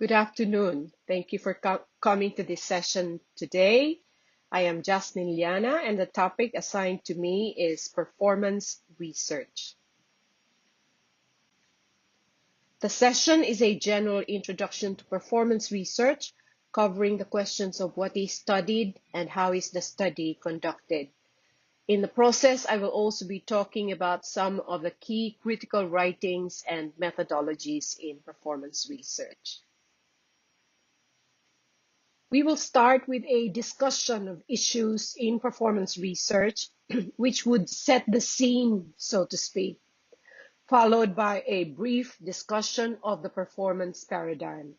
Good afternoon. Thank you for coming to this session today. I am Jasmine Liana, and the topic assigned to me is performance research. The session is a general introduction to performance research, covering the questions of what is studied and how is the study conducted. In the process, I will also be talking about some of the key critical writings and methodologies in performance research. We will start with a discussion of issues in performance research, which would set the scene, so to speak, followed by a brief discussion of the performance paradigm.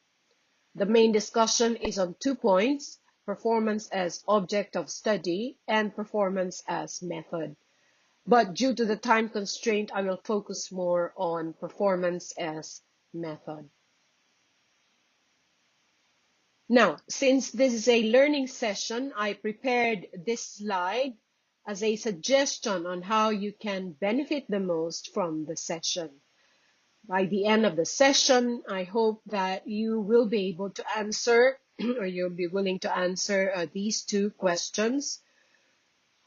The main discussion is on 2 points: performance as object of study and performance as method. But due to the time constraint, I will focus more on performance as method. Now, since this is a learning session, I prepared this slide as a suggestion on how you can benefit the most from the session. By the end of the session, I hope that you will be able to answer, or you'll be willing to answer these 2 questions.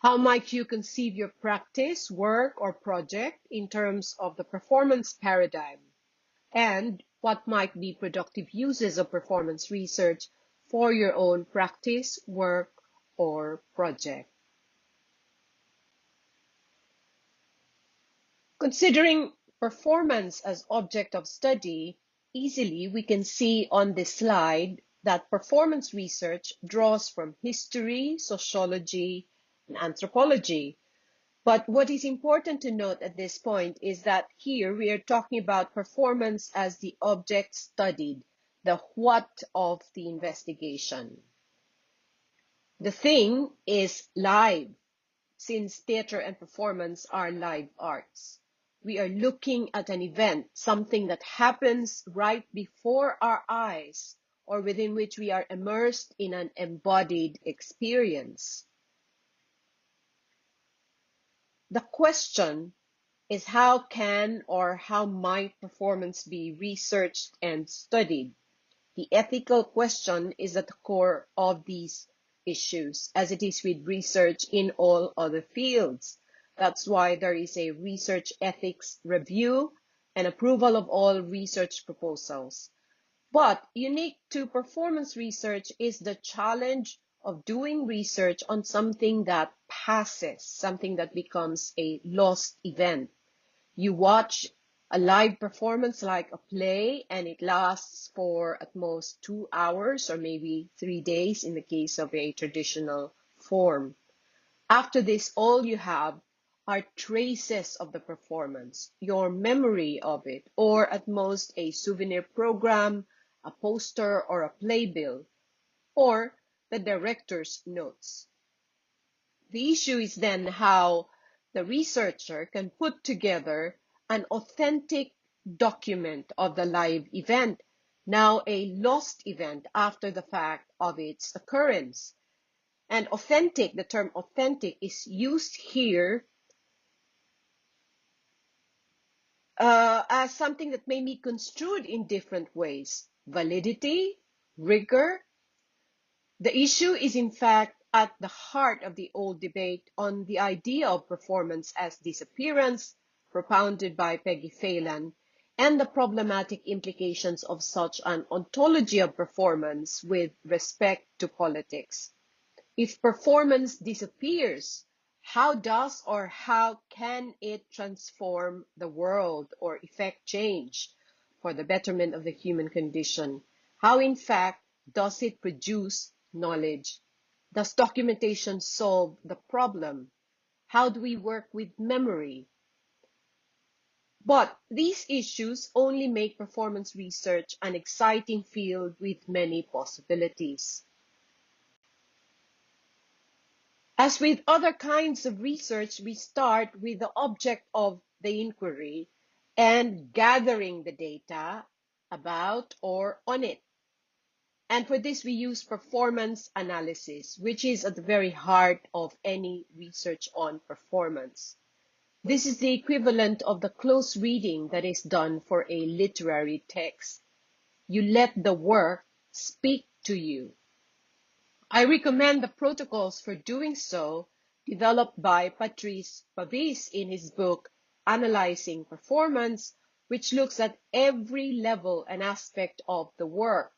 How might you conceive your practice, work, or project in terms of the performance paradigm? And what might be productive uses of performance research for your own practice, work, or project? Considering performance as object of study, easily we can see on this slide that performance research draws from history, sociology, and anthropology. But what is important to note at this point is that here we are talking about performance as the object studied, the what of the investigation. The thing is live, since theater and performance are live arts. We are looking at an event, something that happens right before our eyes, or within which we are immersed in an embodied experience. The question is, how can or how might performance be researched and studied? The ethical question is at the core of these issues, as it is with research in all other fields. That's why there is a research ethics review and approval of all research proposals. But unique to performance research is the challenge of doing research on something that passes, something that becomes a lost event. You watch a live performance like a play, and it lasts for at most 2 hours or maybe 3 days in the case of a traditional form. After this, all you have are traces of the performance, your memory of it, or at most a souvenir program, a poster, or a playbill, or the director's notes. The issue is then how the researcher can put together an authentic document of the live event, now a lost event after the fact of its occurrence. And authentic, the term authentic, is used here as something that may be construed in different ways: validity, rigor. The issue is in fact at the heart of the old debate on the idea of performance as disappearance, propounded by Peggy Phelan, and the problematic implications of such an ontology of performance with respect to politics. If performance disappears, how does or how can it transform the world or effect change for the betterment of the human condition? How, in fact, does it produce knowledge? Does documentation solve the problem? How do we work with memory? But these issues only make performance research an exciting field with many possibilities. As with other kinds of research, we start with the object of the inquiry and gathering the data about or on it. And for this, we use performance analysis, which is at the very heart of any research on performance. This is the equivalent of the close reading that is done for a literary text. You let the work speak to you. I recommend the protocols for doing so, developed by Patrice Pavis in his book, Analyzing Performance, which looks at every level and aspect of the work,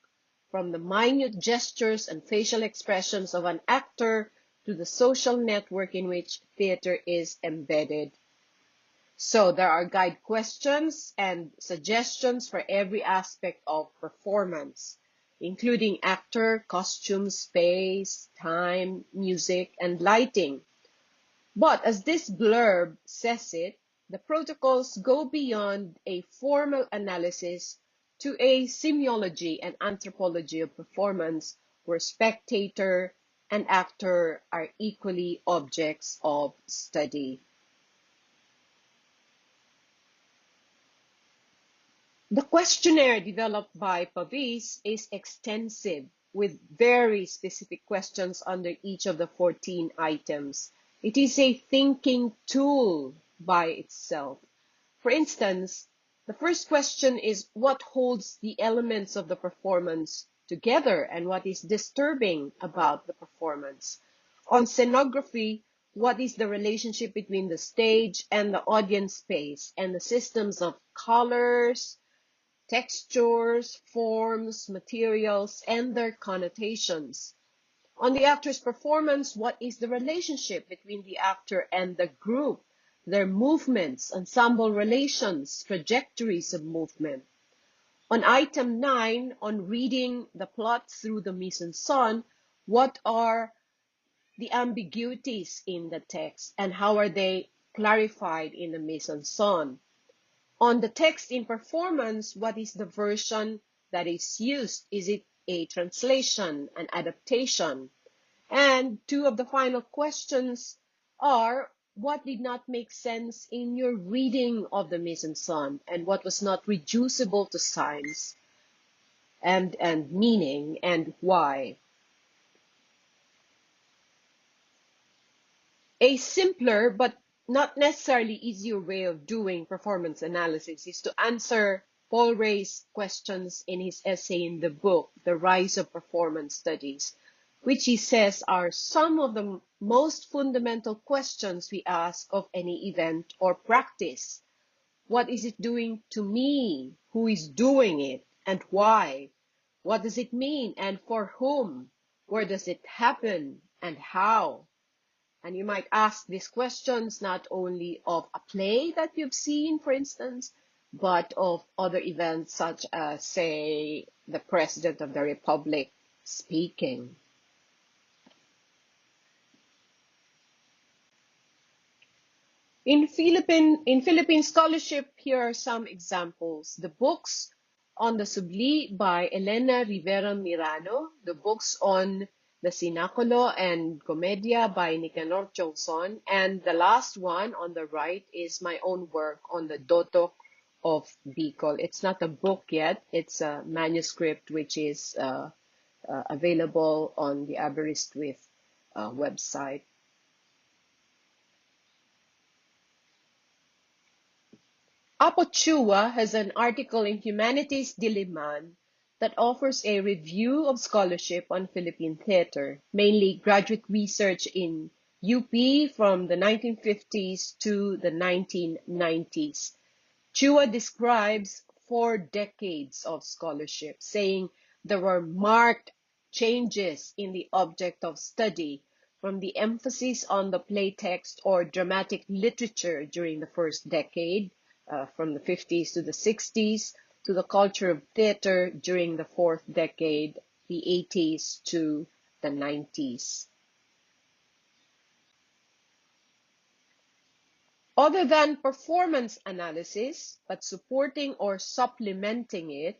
from the minute gestures and facial expressions of an actor to the social network in which theater is embedded. So there are guide questions and suggestions for every aspect of performance, including actor, costume, space, time, music, and lighting. But as this blurb says it, the protocols go beyond a formal analysis to a semiology and anthropology of performance where spectator and actor are equally objects of study. The questionnaire developed by Pavis is extensive, with very specific questions under each of the 14 items. It is a thinking tool by itself. For instance, the first question is what holds the elements of the performance together and what is disturbing about the performance. On scenography, what is the relationship between the stage and the audience space and the systems of colors, textures, forms, materials, and their connotations. On the actor's performance, what is the relationship between the actor and the group, their movements, ensemble relations, trajectories of movement? On item 9, on reading the plot through the mise-en-scène, what are the ambiguities in the text and how are they clarified in the mise-en-scène? On the text in performance, what is the version that is used? Is it a translation, an adaptation? And two of the final questions are, what did not make sense in your reading of the mise-en-scène and what was not reducible to signs and meaning and why? A simpler but not necessarily easier way of doing performance analysis is to answer Paul Ray's questions in his essay in the book, The Rise of Performance Studies, which he says are some of the most fundamental questions we ask of any event or practice. What is it doing to me? Who is doing it? And why? What does it mean and for whom? Where does it happen and how? And you might ask these questions not only of a play that you've seen, for instance, but of other events such as, say, the President of the Republic speaking. In Philippine scholarship, here are some examples. The books on the Subli by Elena Rivera Mirano, the books on the Sinaculo and Comedia by Nicanor Chongson, and the last one on the right is my own work on the Dotok of Bicol. It's not a book yet, it's a manuscript which is available on the Aberystwyth website. Apo Chua has an article in Humanities Diliman that offers a review of scholarship on Philippine theater, mainly graduate research in UP from the 1950s to the 1990s. Chua describes 4 decades of scholarship, saying there were marked changes in the object of study from the emphasis on the play text or dramatic literature during the first decade, from the 50s to the 60s, to the culture of theater during the 4th decade, the 80s to the 90s. Other than performance analysis, but supporting or supplementing it,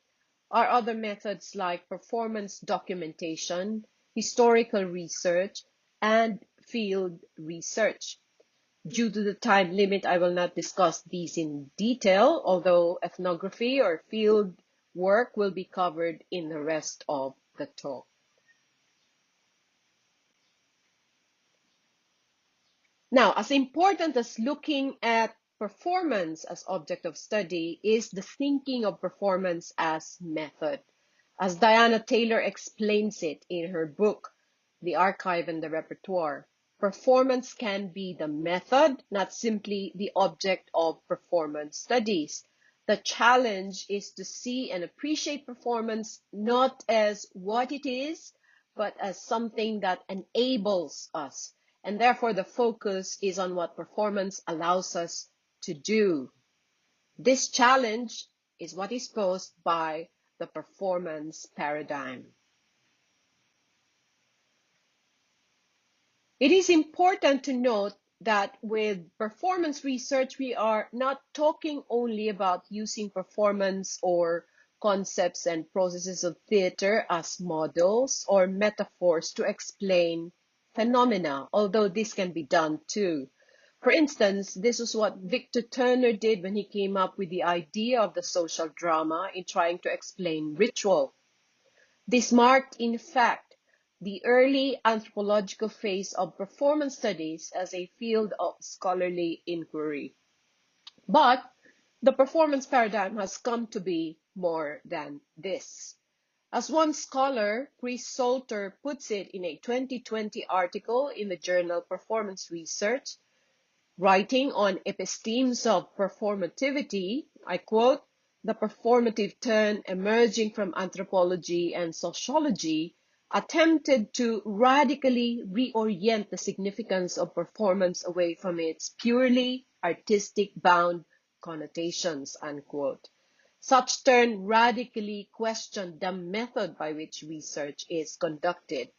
are other methods like performance documentation, historical research, and field research. Due to the time limit, I will not discuss these in detail, although ethnography or field work will be covered in the rest of the talk. Now, as important as looking at performance as object of study is the thinking of performance as method. As Diana Taylor explains it in her book, The Archive and the Repertoire, performance can be the method, not simply the object of performance studies. The challenge is to see and appreciate performance not as what it is, but as something that enables us. And therefore, the focus is on what performance allows us to do. This challenge is what is posed by the performance paradigm. It is important to note that with performance research, we are not talking only about using performance or concepts and processes of theater as models or metaphors to explain phenomena, although this can be done too. For instance, this was what Victor Turner did when he came up with the idea of the social drama in trying to explain ritual. This marked, in fact, the early anthropological phase of performance studies as a field of scholarly inquiry. But the performance paradigm has come to be more than this. As one scholar, Chris Salter, puts it in a 2020 article in the journal Performance Research, writing on epistemes of performativity, I quote, "The performative turn emerging from anthropology and sociology attempted to radically reorient the significance of performance away from its purely artistic bound connotations," unquote. Such turn radically questioned the method by which research is conducted.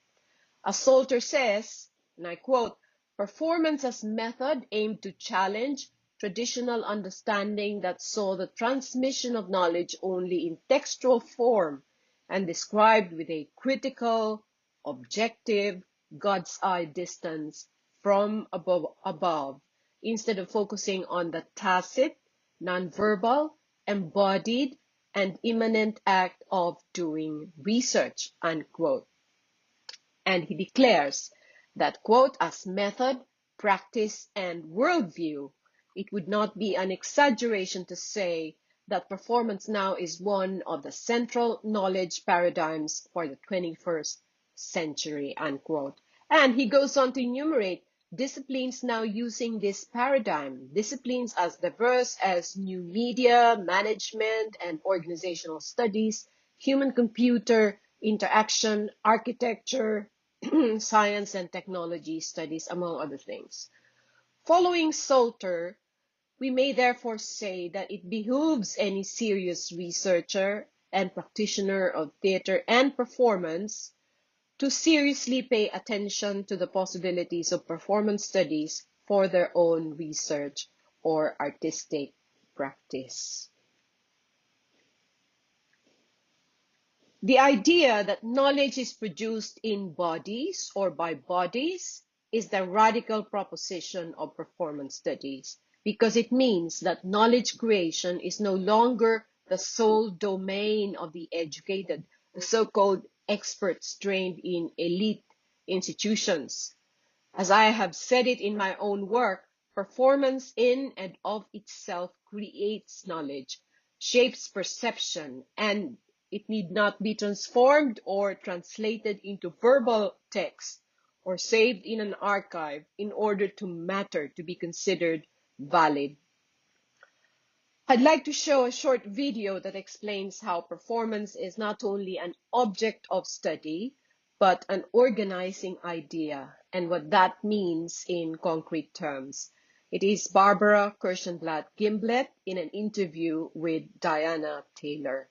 As Salter says, and I quote, "Performance as method aimed to challenge traditional understanding that saw the transmission of knowledge only in textual form and described with a critical, objective, God's eye distance from above, instead of focusing on the tacit, nonverbal, embodied, and immanent act of doing research," unquote. And he declares that, quote, "as method, practice, and worldview, it would not be an exaggeration to say that performance now is one of the central knowledge paradigms for the 21st century," unquote. And he goes on to enumerate disciplines now using this paradigm, disciplines as diverse as new media, management, and organizational studies, human-computer interaction, architecture, science and technology studies, among other things. Following Salter, we may therefore say that it behooves any serious researcher and practitioner of theater and performance to seriously pay attention to the possibilities of performance studies for their own research or artistic practice. The idea that knowledge is produced in bodies or by bodies is the radical proposition of performance studies, because it means that knowledge creation is no longer the sole domain of the educated, the so-called experts trained in elite institutions. As I have said it in my own work, performance in and of itself creates knowledge, shapes perception, and it need not be transformed or translated into verbal text or saved in an archive in order to matter, to be considered valid. I'd like to show a short video that explains how performance is not only an object of study, but an organizing idea, and what that means in concrete terms. It is Barbara Kirschenblatt-Gimblet in an interview with Diana Taylor.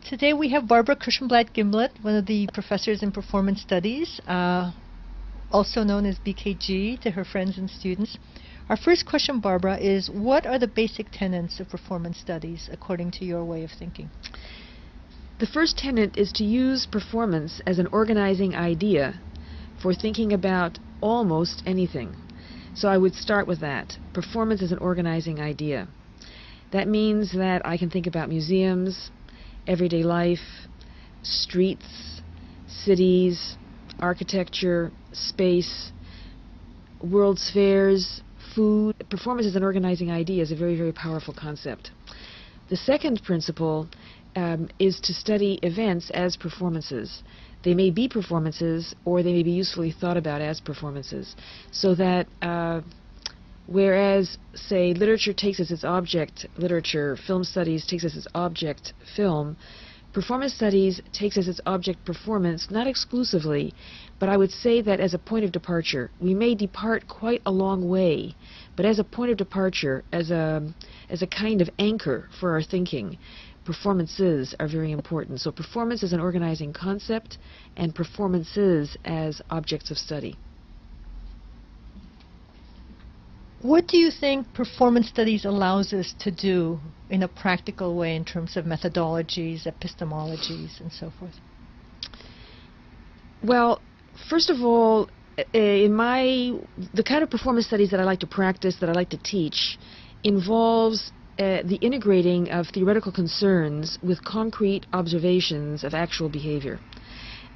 Today we have Barbara Kirschenblatt-Gimblet, one of the professors in performance studies, also known as BKG to her friends and students. Our first question, Barbara, is what are the basic tenets of performance studies according to your way of thinking? The first tenet is to use performance as an organizing idea for thinking about almost anything. So I would start with that. Performance as an organizing idea. That means that I can think about museums, everyday life, streets, cities, architecture, space, world's fairs, food. Performance as an organizing idea is a very, very powerful concept. The second principle is to study events as performances. They may be performances, or they may be usefully thought about as performances, so that whereas, say, literature takes as its object literature, film studies takes as its object film, performance studies takes as its object performance, not exclusively, but I would say that as a point of departure. We may depart quite a long way, but as a point of departure, as a kind of anchor for our thinking, performances are very important. So performance is an organizing concept, and performances as objects of study. What do you think performance studies allows us to do in a practical way in terms of methodologies, epistemologies, and so forth? Well, first of all, the kind of performance studies that I like to practice, that I like to teach, involves the integrating of theoretical concerns with concrete observations of actual behavior.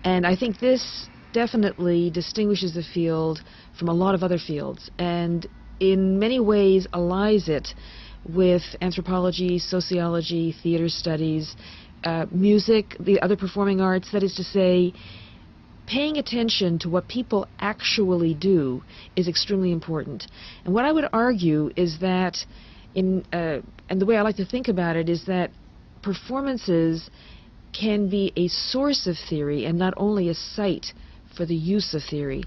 And I think this definitely distinguishes the field from a lot of other fields, and in many ways allies it with anthropology, sociology, theater studies, music, the other performing arts. That is to say, paying attention to what people actually do is extremely important. And what I would argue is that, and the way I like to think about it, is that performances can be a source of theory and not only a site for the use of theory.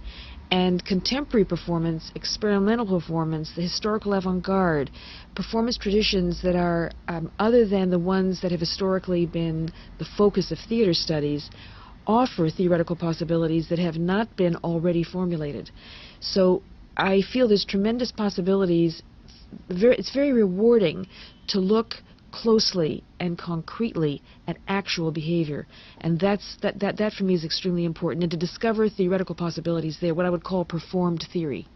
And contemporary performance, experimental performance, the historical avant-garde, performance traditions that are other than the ones that have historically been the focus of theater studies, offer theoretical possibilities that have not been already formulated. So I feel there's tremendous possibilities. It's very rewarding to look closely and concretely at actual behavior, and that for me is extremely important, and to discover theoretical possibilities there, what I would call performed theory.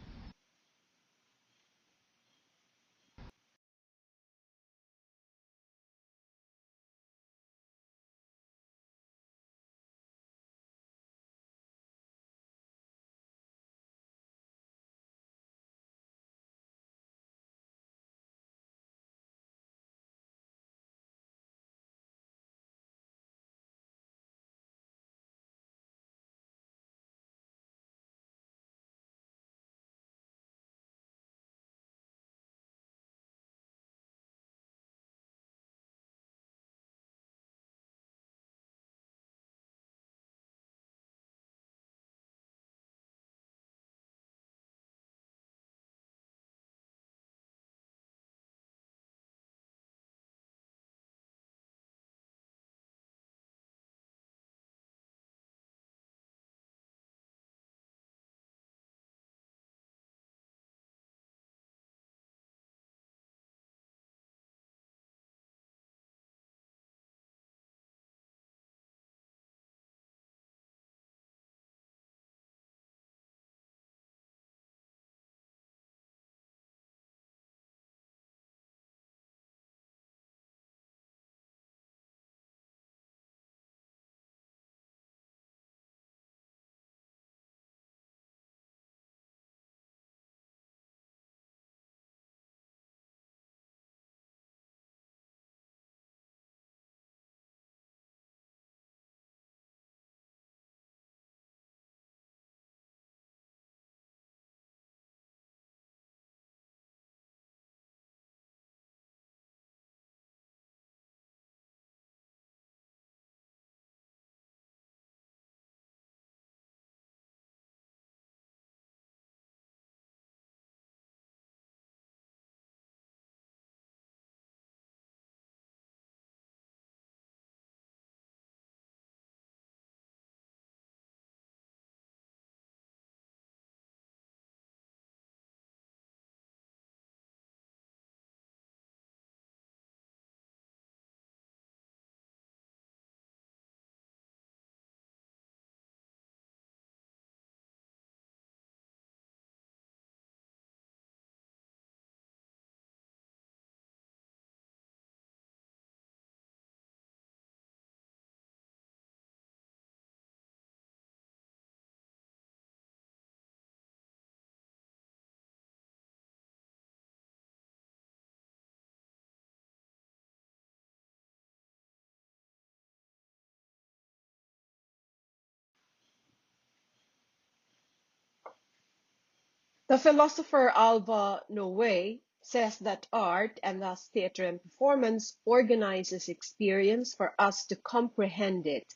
The philosopher Alva Noe says that art, and thus theater and performance, organizes experience for us to comprehend it,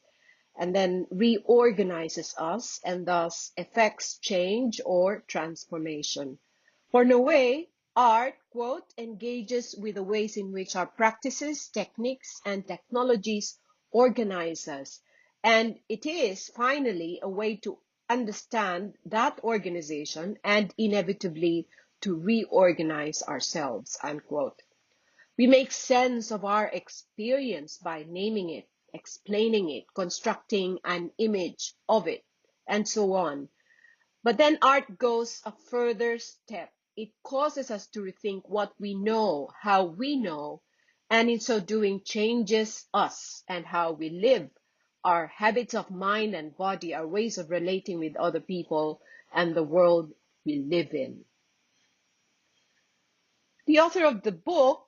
and then reorganizes us, and thus effects change or transformation. For Noe, art, quote, engages with the ways in which our practices, techniques, and technologies organize us. And it is finally a way to understand that organization and inevitably to reorganize ourselves, unquote. We make sense of our experience by naming it, explaining it, constructing an image of it, and so on. But then art goes a further step. It causes us to rethink what we know, how we know, and in so doing changes us and how we live, our habits of mind and body, our ways of relating with other people, and the world we live in. The author of the book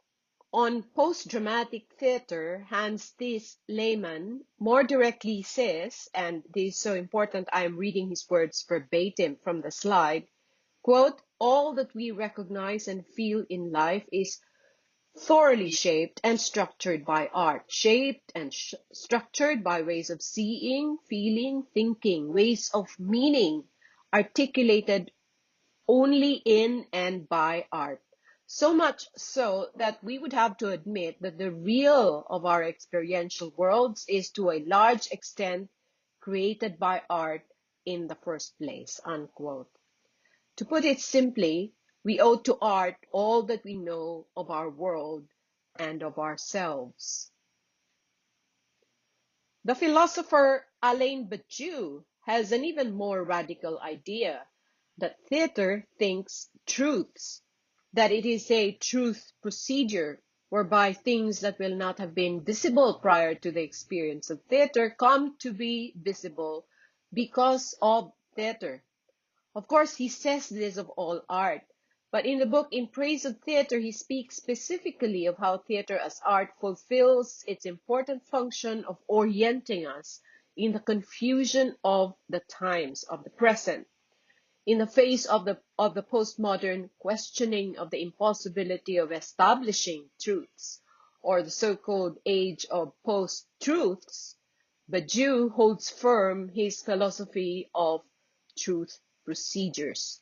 on post-dramatic theater, Hans Thies Lehmann, more directly says, and this is so important I am reading his words verbatim from the slide, quote, all that we recognize and feel in life is thoroughly shaped and structured by art, shaped and structured by ways of seeing, feeling, thinking, ways of meaning, articulated only in and by art. So much so that we would have to admit that the real of our experiential worlds is to a large extent created by art in the first place, unquote. To put it simply, we owe to art all that we know of our world and of ourselves. The philosopher Alain Badiou has an even more radical idea that theater thinks truths, that it is a truth procedure whereby things that will not have been visible prior to the experience of theater come to be visible because of theater. Of course, he says this of all art, but in the book In Praise of Theater, he speaks specifically of how theater as art fulfills its important function of orienting us in the confusion of the times, of the present, in the face of the postmodern questioning of the impossibility of establishing truths, or the so-called age of post-truths. Badiou holds firm his philosophy of truth procedures.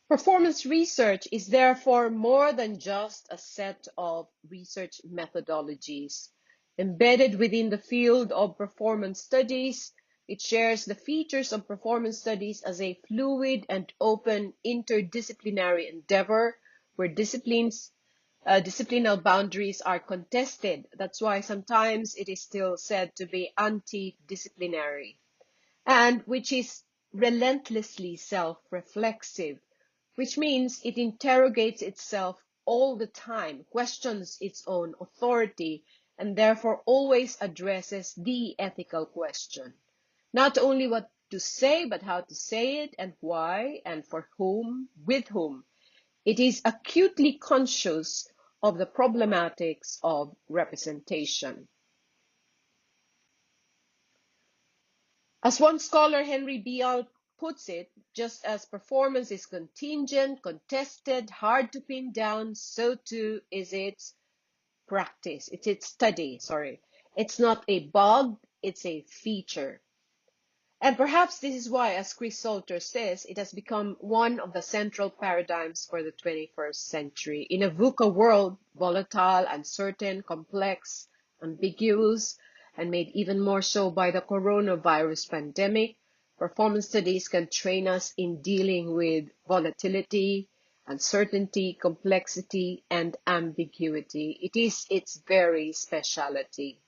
Performance research is therefore more than just a set of research methodologies. Embedded within the field of performance studies, it shares the features of performance studies as a fluid and open interdisciplinary endeavor where disciplinal boundaries are contested. That's why sometimes it is still said to be anti-disciplinary, and which is relentlessly self-reflexive, which means it interrogates itself all the time, questions its own authority, and therefore always addresses the ethical question. Not only what to say, but how to say it, and why, and for whom, with whom. It is acutely conscious of the problematics of representation. As one scholar, Henry Bial, puts it, just as performance is contingent, contested, hard to pin down, so too is its practice. It's its study, sorry. It's not a bug, it's a feature. And perhaps this is why, as Chris Salter says, it has become one of the central paradigms for the 21st century. In a VUCA world, volatile, uncertain, complex, ambiguous, and made even more so by the coronavirus pandemic, performance studies can train us in dealing with volatility, uncertainty, complexity, and ambiguity. It is its very specialty.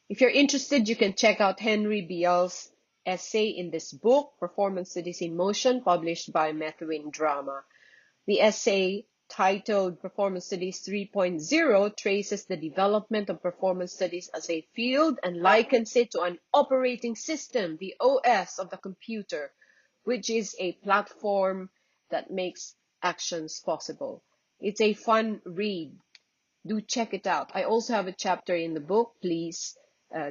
If you're interested, you can check out Henry Bial's essay in this book, Performance Studies in Motion, published by Methuen Drama. The essay, titled Performance Studies 3.0, traces the development of performance studies as a field and likens it to an operating system, the OS of the computer, which is a platform that makes actions possible. It's a fun read. Do check it out. I also have a chapter in the book. Please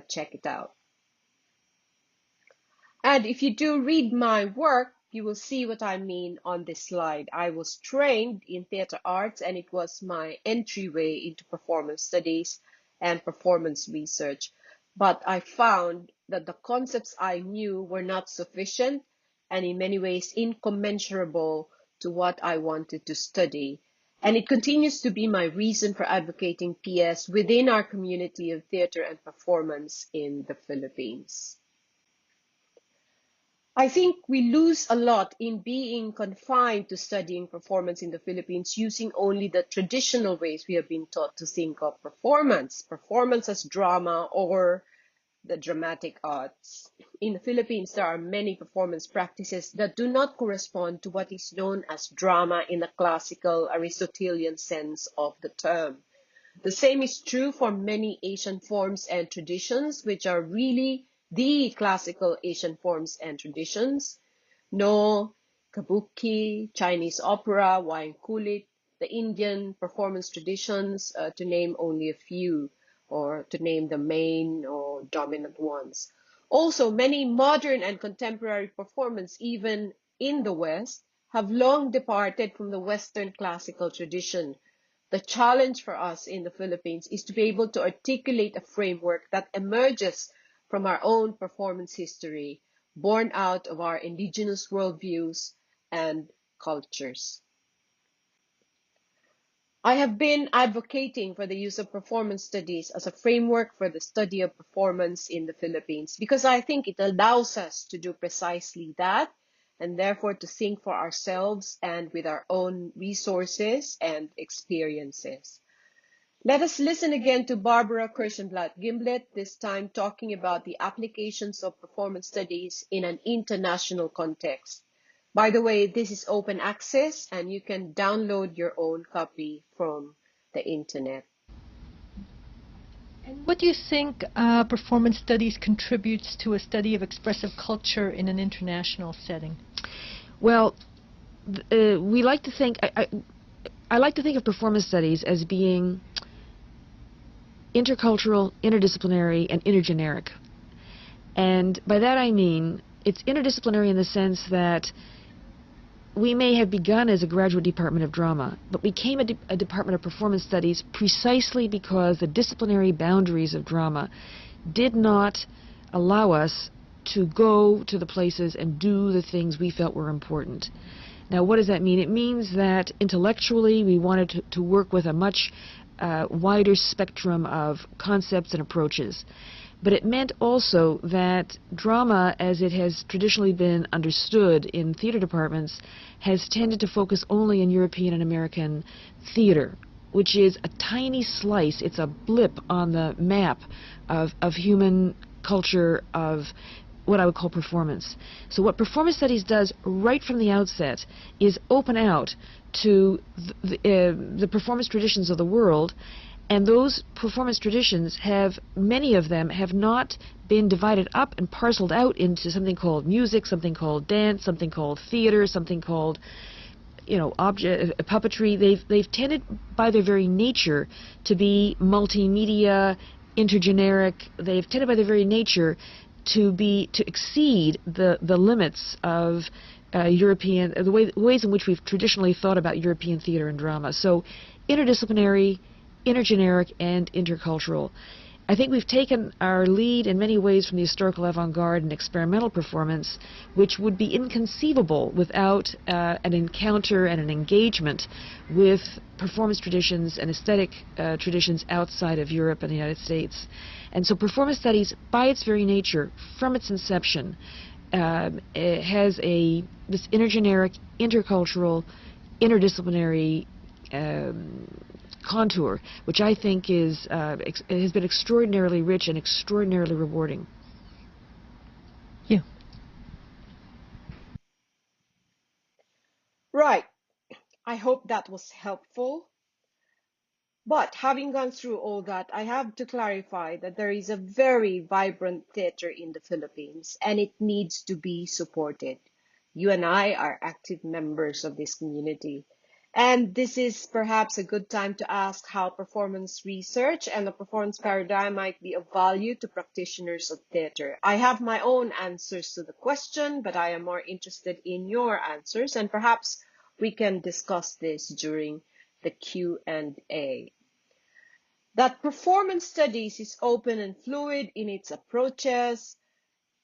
check it out. And if you do read my work, you will see what I mean on this slide. I was trained in theater arts, and it was my entryway into performance studies and performance research. But I found that the concepts I knew were not sufficient and in many ways incommensurable to what I wanted to study. And it continues to be my reason for advocating PS within our community of theater and performance in the Philippines. I think we lose a lot in being confined to studying performance in the Philippines using only the traditional ways we have been taught to think of performance as drama or the dramatic arts. In the Philippines, there are many performance practices that do not correspond to what is known as drama in the classical Aristotelian sense of the term. The same is true for many Asian forms and traditions, which are really the classical Asian forms and traditions. No, kabuki, Chinese opera, wayang kulit, the Indian performance traditions, to name only a few, or to name the main or dominant ones. Also, many modern and contemporary performance, even in the West, have long departed from the Western classical tradition. The challenge for us in the Philippines is to be able to articulate a framework that emerges from our own performance history, born out of our indigenous worldviews and cultures. I have been advocating for the use of performance studies as a framework for the study of performance in the Philippines because I think it allows us to do precisely that and therefore to think for ourselves and with our own resources and experiences. Let us listen again to Barbara Kirschenblatt-Gimblett, this time talking about the applications of performance studies in an international context. By the way, this is open access and you can download your own copy from the internet. And what do you think performance studies contributes to a study of expressive culture in an international setting? Well, we like to think, I like to think of performance studies as being intercultural, interdisciplinary, and intergeneric. And by that I mean it's interdisciplinary in the sense that we may have begun as a graduate department of drama, but became a department of performance studies precisely because the disciplinary boundaries of drama did not allow us to go to the places and do the things we felt were important. Now, what does that mean? It means that intellectually we wanted to work with a much wider spectrum of concepts and approaches. But it meant also that drama, as it has traditionally been understood in theater departments, has tended to focus only on European and American theater, which is a tiny slice. It's a blip on the map of human culture, of what I would call performance. So what performance studies does right from the outset is open out to the performance traditions of the world. And those performance traditions have, many of them have not been divided up and parceled out into something called music, something called dance, something called theater, something called, puppetry. They've tended by their very nature to be multimedia, intergeneric. They've tended by their very nature to exceed the limits of European, the ways in which we've traditionally thought about European theater and drama. So interdisciplinary, intergeneric, and intercultural. I think we've taken our lead in many ways from the historical avant-garde and experimental performance, which would be inconceivable without an encounter and an engagement with performance traditions and aesthetic traditions outside of Europe and the United States. And so performance studies, by its very nature, from its inception, it has this intergeneric, intercultural, interdisciplinary contour, which I think has been extraordinarily rich and extraordinarily rewarding. Yeah. Right. I hope that was helpful. But having gone through all that, I have to clarify that there is a very vibrant theater in the Philippines and it needs to be supported. You and I are active members of this community. And this is perhaps a good time to ask how performance research and the performance paradigm might be of value to practitioners of theater. I have my own answers to the question, but I am more interested in your answers, and perhaps we can discuss this during the Q&A. That performance studies is open and fluid in its approaches,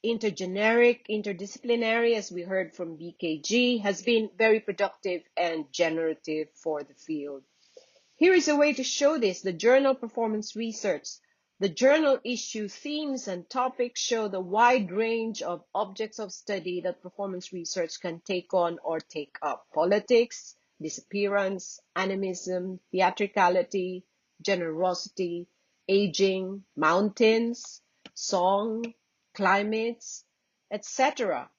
intergeneric, interdisciplinary, as we heard from BKG, has been very productive and generative for the field. Here is a way to show this. The journal Performance Research. The journal issue themes and topics show the wide range of objects of study that performance research can take on or take up. Politics, disappearance, animism, theatricality, generosity, aging, mountains, song, climates, etc.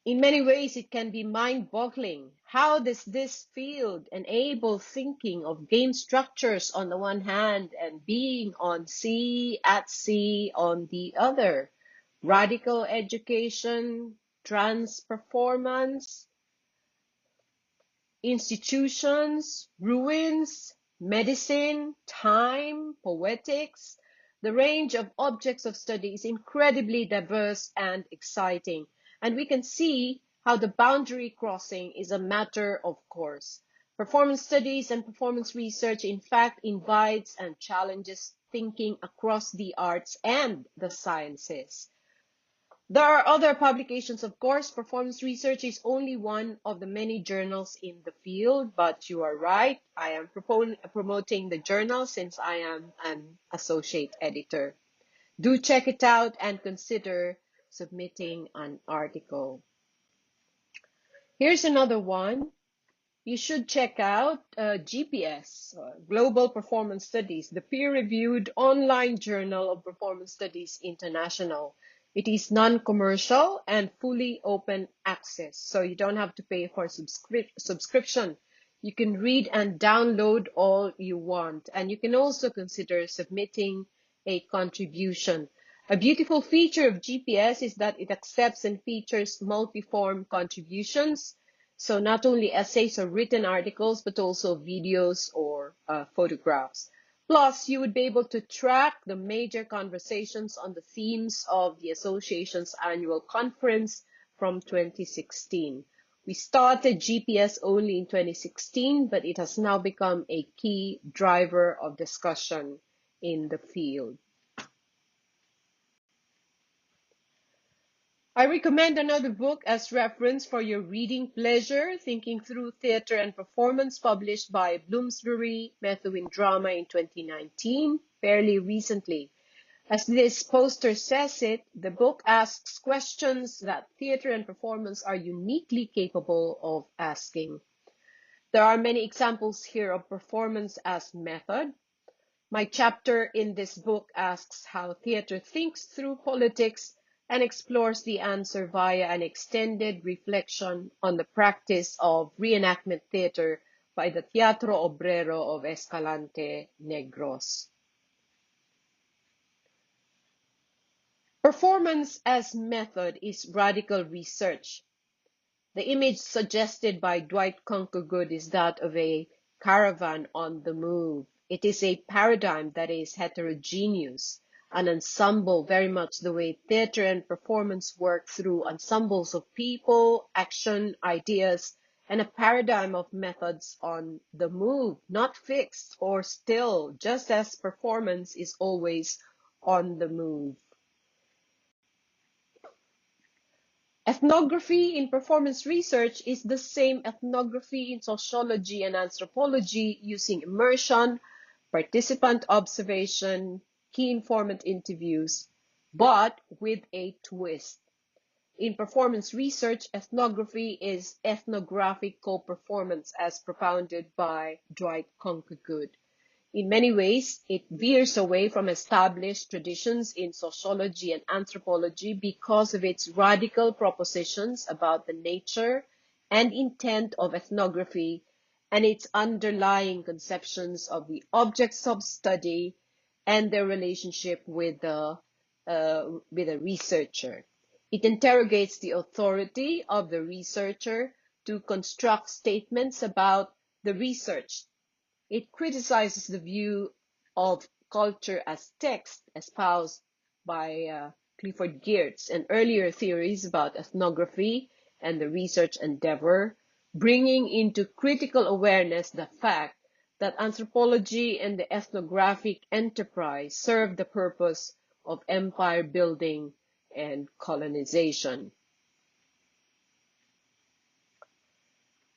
In many ways, it can be mind-boggling. How does this field enable thinking of game structures on the one hand and being on sea, at sea on the other? Radical education, trans-performance, institutions, ruins, medicine, time, poetics. The range of objects of study is incredibly diverse and exciting, and we can see how the boundary crossing is a matter of course. Performance studies and performance research, in fact, invites and challenges thinking across the arts and the sciences. There are other publications, of course. Performance research is only one of the many journals in the field, but you are right. I am promoting the journal since I am an associate editor. Do check it out and consider submitting an article. Here's another one. You should check out GPS, Global Performance Studies, the peer-reviewed online journal of Performance Studies International. It is non-commercial and fully open access, so you don't have to pay for subscription. You can read and download all you want, and you can also consider submitting a contribution. A beautiful feature of GPS is that it accepts and features multi-form contributions. So not only essays or written articles, but also videos or photographs. Plus, you would be able to track the major conversations on the themes of the association's annual conference from 2016. We started GPS only in 2016, but it has now become a key driver of discussion in the field. I recommend another book as reference for your reading pleasure, Thinking Through Theatre and Performance, published by Bloomsbury, Methuen Drama in 2019, fairly recently. As this poster says it, the book asks questions that theatre and performance are uniquely capable of asking. There are many examples here of performance as method. My chapter in this book asks how theatre thinks through politics and explores the answer via an extended reflection on the practice of reenactment theatre by the Teatro Obrero of Escalante, Negros. Performance as method is radical research. The image suggested by Dwight Conquergood is that of a caravan on the move. It is a paradigm that is heterogeneous, an ensemble, very much the way theatre and performance work through ensembles of people, action, ideas, and a paradigm of methods on the move, not fixed or still, just as performance is always on the move. Ethnography in performance research is the same ethnography in sociology and anthropology, using immersion, participant observation, key informant interviews, but with a twist. In performance research, ethnography is ethnographic co-performance as propounded by Dwight Conquergood. In many ways, it veers away from established traditions in sociology and anthropology because of its radical propositions about the nature and intent of ethnography and its underlying conceptions of the objects of study and their relationship with a researcher. It interrogates the authority of the researcher to construct statements about the research. It criticizes the view of culture as text espoused by Clifford Geertz and earlier theories about ethnography and the research endeavor, bringing into critical awareness the fact that anthropology and the ethnographic enterprise serve the purpose of empire building and colonization.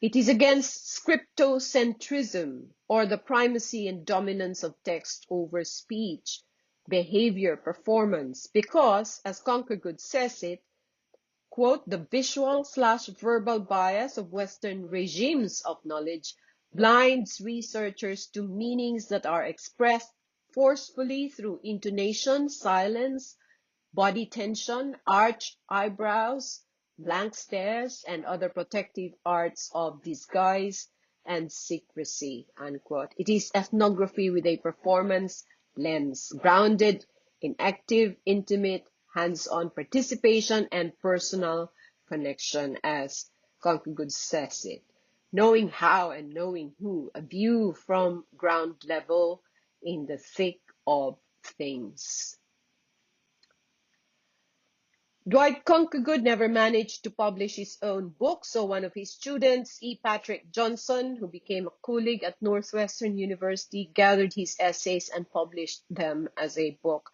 It is against scriptocentrism, or the primacy and dominance of text over speech, behavior, performance, because, as Conquergood says it, quote, the visual/verbal bias of Western regimes of knowledge blinds researchers to meanings that are expressed forcefully through intonation, silence, body tension, arched eyebrows, blank stares, and other protective arts of disguise and secrecy, unquote. It is ethnography with a performance lens, grounded in active, intimate, hands-on participation and personal connection, as Conquergood says it. Knowing how and knowing who, a view from ground level in the thick of things. Dwight Conquergood never managed to publish his own book, so one of his students, E. Patrick Johnson, who became a colleague at Northwestern University, gathered his essays and published them as a book.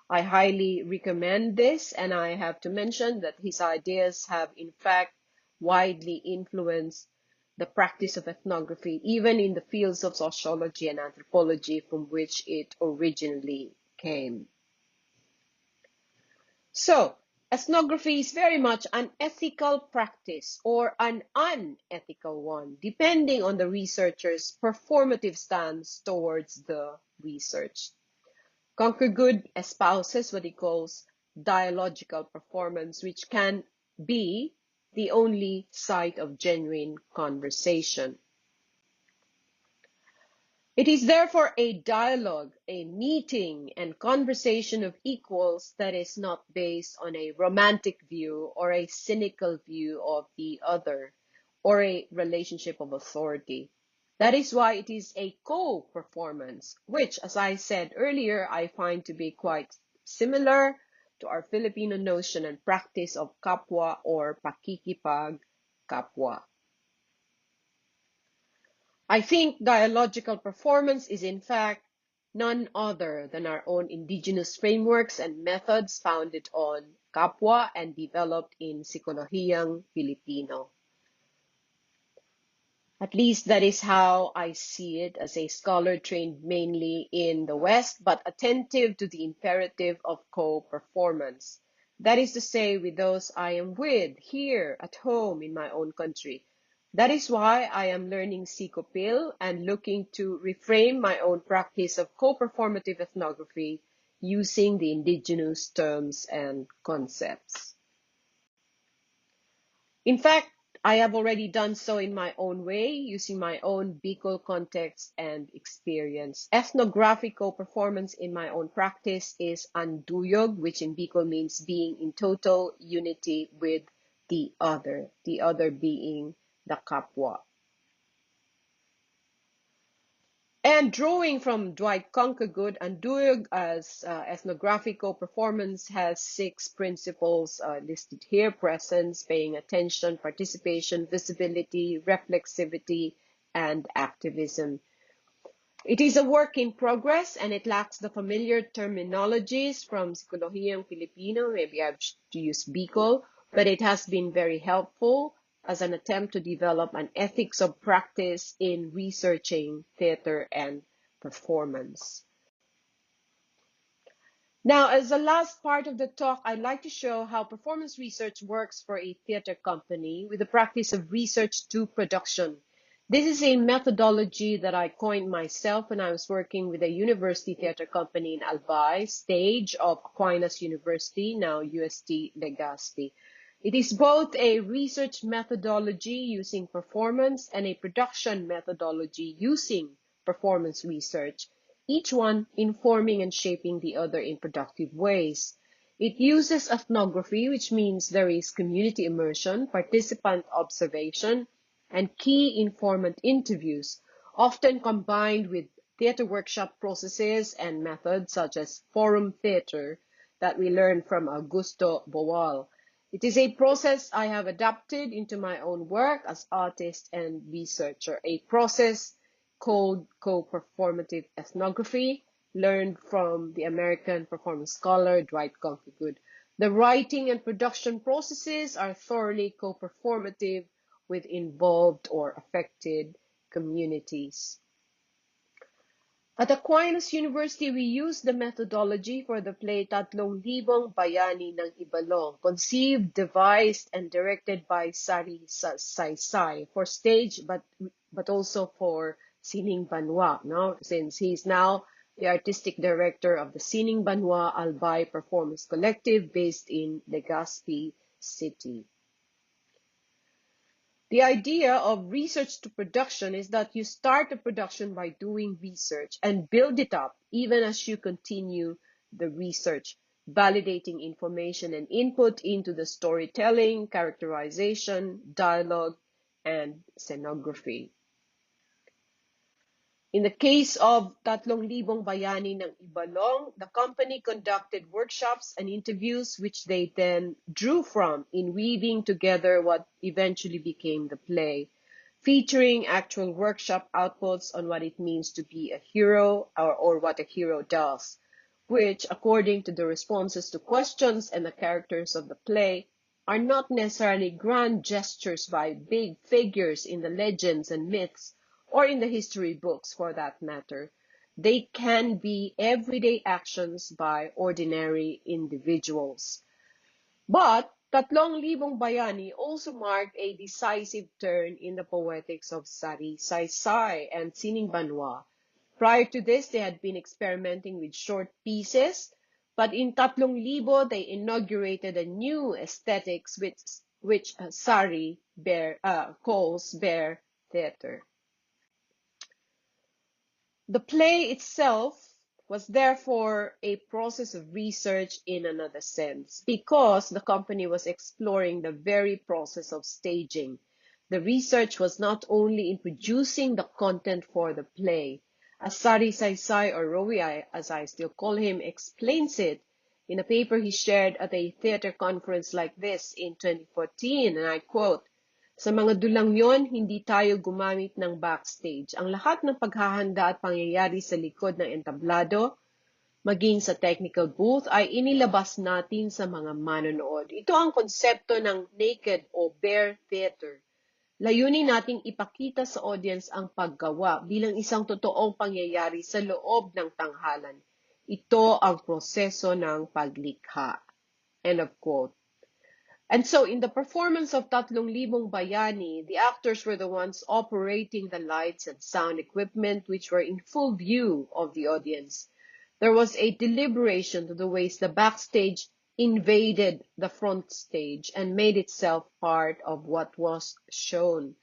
I highly recommend this, and I have to mention that his ideas have in fact widely influenced the practice of ethnography, even in the fields of sociology and anthropology from which it originally came. So, ethnography is very much an ethical practice or an unethical one, depending on the researcher's performative stance towards the research. Conquergood espouses what he calls dialogical performance, which can be the only site of genuine conversation. It is therefore a dialogue, a meeting and conversation of equals that is not based on a romantic view or a cynical view of the other or a relationship of authority. That is why it is a co-performance, which, as I said earlier, I find to be quite similar to our Filipino notion and practice of kapwa or pakikipag-kapwa. I think dialogical performance is in fact none other than our own indigenous frameworks and methods founded on kapwa and developed in Psikolohiyang Filipino. At least that is how I see it as a scholar trained mainly in the West, but attentive to the imperative of co-performance. That is to say, with those I am with, here, at home, in my own country. That is why I am learning Sikopil and looking to reframe my own practice of co-performative ethnography using the indigenous terms and concepts. In fact, I have already done so in my own way, using my own Bicol context and experience. Ethnographic co-performance in my own practice is anduyog, which in Bicol means being in total unity with the other being the kapwa. And drawing from Dwight Conquergood, anduyog as ethnographic co-performance has 6 principles listed here: presence, paying attention, participation, visibility, reflexivity, and activism. It is a work in progress and it lacks the familiar terminologies from Psikolohiyang Filipino. Maybe I have to use Bicol, but it has been very helpful as an attempt to develop an ethics of practice in researching theater and performance. Now, as the last part of the talk, I'd like to show how performance research works for a theater company with the practice of research to production. This is a methodology that I coined myself when I was working with a university theater company in Albay, stage of Aquinas University, now UST Legazpi. It is both a research methodology using performance and a production methodology using performance research, each one informing and shaping the other in productive ways. It uses ethnography, which means there is community immersion, participant observation, and key informant interviews, often combined with theater workshop processes and methods such as forum theater that we learned from Augusto Boal. It is a process I have adapted into my own work as artist and researcher, a process called co-performative ethnography, learned from the American performance scholar Dwight Conkygood. The writing and production processes are thoroughly co-performative with involved or affected communities. At Aquinas University, we use the methodology for the play Tatlong Libong Bayani ng Ibalong, conceived, devised, and directed by SanaySining2021 for stage, but also for Sining Banwa, no? Since he's now the artistic director of the Sining Banwa Albay Performance Collective based in Legazpi City. The idea of research to production is that you start a production by doing research and build it up even as you continue the research, validating information and input into the storytelling, characterization, dialogue, and scenography. In the case of Tatlong Libong Bayani ng Ibalong, the company conducted workshops and interviews which they then drew from in weaving together what eventually became the play, featuring actual workshop outputs on what it means to be a hero or what a hero does, which, according to the responses to questions and the characters of the play, are not necessarily grand gestures by big figures in the legends and myths, or in the history books for that matter. They can be everyday actions by ordinary individuals. But Tatlong Libong Bayani also marked a decisive turn in the poetics of SanaySining2021 and Sining Banwa. Prior to this, they had been experimenting with short pieces, but in Tatlong Libo, they inaugurated a new aesthetics which Sari calls bear theater. The play itself was therefore a process of research in another sense, because the company was exploring the very process of staging. The research was not only in producing the content for the play, as SanaySining2021 or Rowie, as I still call him, explains it in a paper he shared at a theater conference like this in 2014, and I quote, "Sa mga dulang yon, hindi tayo gumamit ng backstage. Ang lahat ng paghahanda at pangyayari sa likod ng entablado, maging sa technical booth, ay inilabas natin sa mga manonood. Ito ang konsepto ng naked o bare theater. Layunin nating ipakita sa audience ang paggawa bilang isang totoong pangyayari sa loob ng tanghalan. Ito ang proseso ng paglikha." End of quote. And so in the performance of Tatlong Libong Bayani, the actors were the ones operating the lights and sound equipment which were in full view of the audience. There was a deliberation to the ways the backstage invaded the front stage and made itself part of what was shown.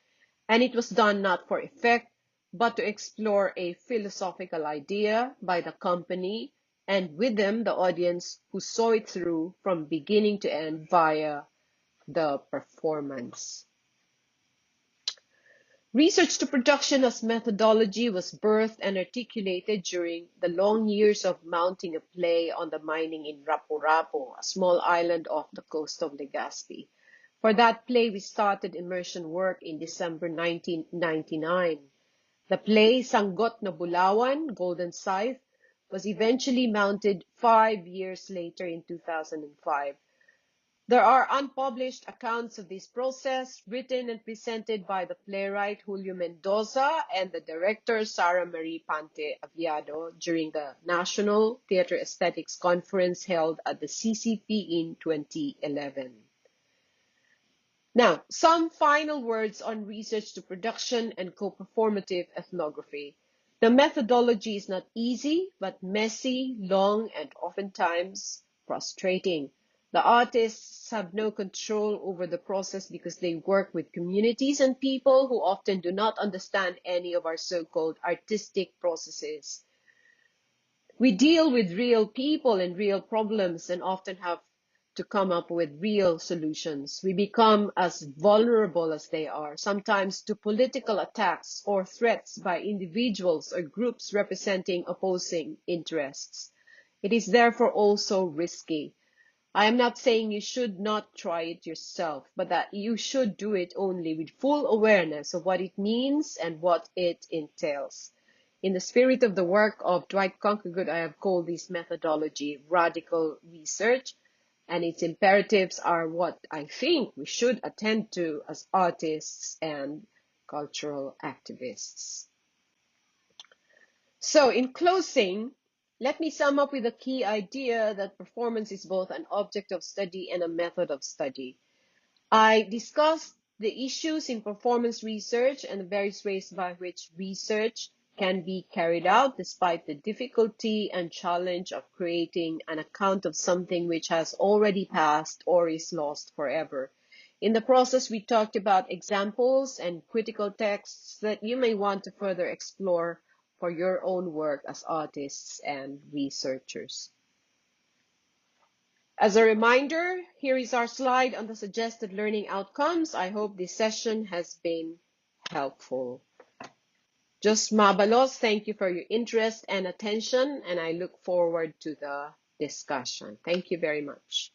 And it was done not for effect, but to explore a philosophical idea by the company, and with them the audience who saw it through from beginning to end via the performance. Research to production as methodology was birthed and articulated during the long years of mounting a play on the mining in Rapu-Rapu, a small island off the coast of Legazpi. For that play, we started immersion work in December 1999. The play, Sanggot na Bulawan, Golden Scythe, was eventually mounted 5 years later in 2005. There are unpublished accounts of this process, written and presented by the playwright Julio Mendoza and the director Sara Marie Pante Aviado during the National Theater Aesthetics Conference held at the CCP in 2011. Now, some final words on research to production and co-performative ethnography. The methodology is not easy, but messy, long, and oftentimes frustrating. The artists have no control over the process because they work with communities and people who often do not understand any of our so-called artistic processes. We deal with real people and real problems and often have to come up with real solutions. We become as vulnerable as they are, sometimes to political attacks or threats by individuals or groups representing opposing interests. It is therefore also risky. I am not saying you should not try it yourself, but that you should do it only with full awareness of what it means and what it entails. In the spirit of the work of Dwight Conquergood, I have called this methodology radical research, and its imperatives are what I think we should attend to as artists and cultural activists. So in closing, let me sum up with a key idea that performance is both an object of study and a method of study. I discussed the issues in performance research and the various ways by which research can be carried out despite the difficulty and challenge of creating an account of something which has already passed or is lost forever. In the process, we talked about examples and critical texts that you may want to further explore for your own work as artists and researchers. As a reminder, here is our slide on the suggested learning outcomes. I hope this session has been helpful. Just Mabalos, thank you for your interest and attention, and I look forward to the discussion. Thank you very much.